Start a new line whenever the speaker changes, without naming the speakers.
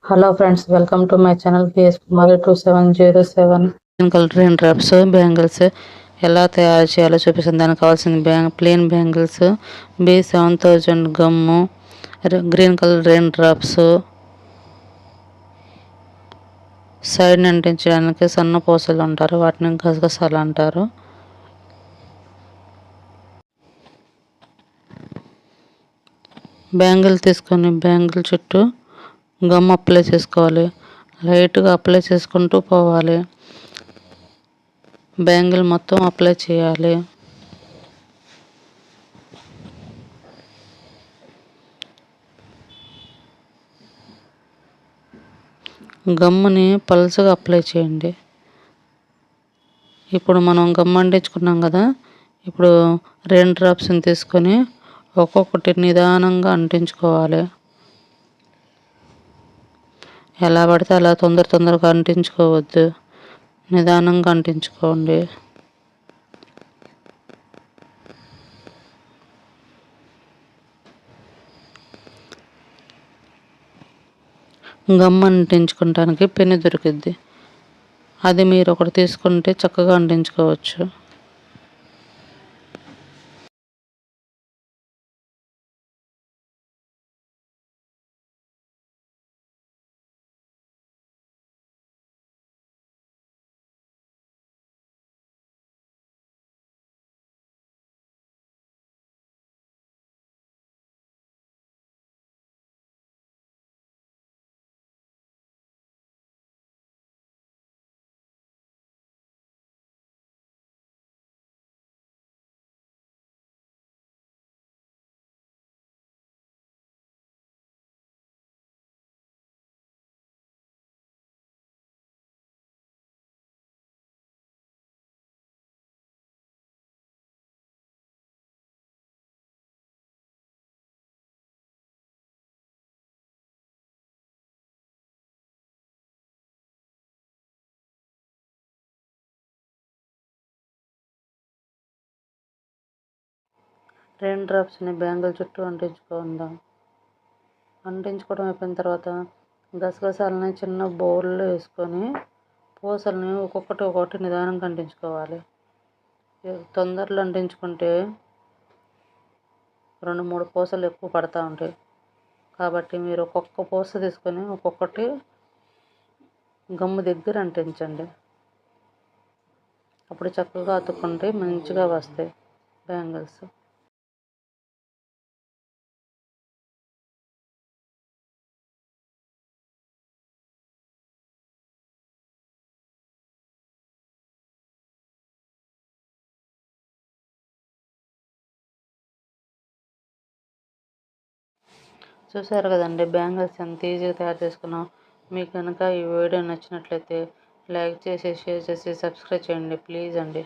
Hello friends, welcome to my channel PS Kumari 2707. Colour rain drops bangles ఎలా తయారు చేయాలో చూపిస్తుంది. దానికి కావాల్సిన plain bangles, B7000 gum, green colour rain drops, side అంటించడానికి సన్న పూసలు అంటారు, వాటిని గసగసాలు అంటారు. బ్యాంగిల్ తీసుకొని బ్యాంగిల్ చుట్టూ గమ్ అప్లై చేసుకోవాలి. లైట్గా అప్లై చేసుకుంటూ పోవాలి. బ్యాంగిల్ మొత్తం అప్లై చేయాలి. గమ్ముని పల్చగా అప్లై చేయండి. ఇప్పుడు మనం గమ్ అంటించుకున్నాం కదా, ఇప్పుడు రెయిన్ డ్రాప్స్ని తీసుకొని ఒక్కొక్కటి నిదానంగా అంటించుకోవాలి. ఎలా పడితే అలా తొందరగా అంటించుకోవద్దు, నిదానంగా అంటించుకోండి. గమ్ అంటించుకోవడానికి పెన్ను దొరికిద్ది, అది మీరు ఒకటి తీసుకుంటే చక్కగా అంటించుకోవచ్చు. రెయిన్ డ్రాప్స్ని బ్యాంగిల్ చుట్టూ అంటించుకుందాం. అంటించుకోవడం అయిపోయిన తర్వాత గసగసాలని చిన్న బౌల్లో వేసుకొని పూసల్ని ఒక్కొక్కటి నిదానంగా అంటించుకోవాలి. తొందరలో అంటించుకుంటే 2-3 పూసలు ఎక్కువ పడతా ఉంటాయి. కాబట్టి మీరు ఒక్కొక్క పూస తీసుకొని ఒక్కొక్కటి గమ్ము దగ్గర అంటించండి. అప్పుడు చక్కగా అతుక్కుంటే మంచిగా వస్తాయి బ్యాంగిల్స్. చూసారు కదండి, బ్యాంగిల్స్ ఎంత ఈజీగా తయారు చేసుకున్నాం. మీకు కనుక ఈ వీడియో నచ్చినట్లయితే లైక్ చేసి, షేర్ చేసి, సబ్స్క్రైబ్ చేయండి ప్లీజ్ అండి.